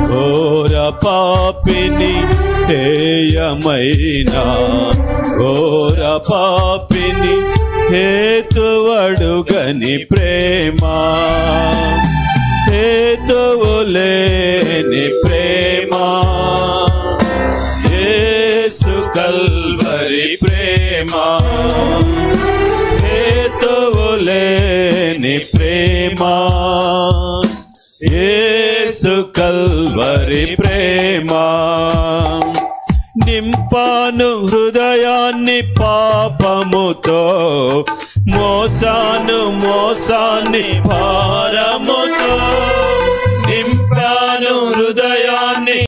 ఘోర పాపిని హేయమైనా ఘోర పాపిని హేతువడుగని ప్రేమ హేతువులేని ప్రేమ యేసు కల్వరి ప్రేమ హేతువులేని ప్రేమ యేసు కల్వరి ప్రేమ నింపాను హృదయాన్ని పాపముతో మోసాన్ని భారముతో నింపాను హృదయాన్ని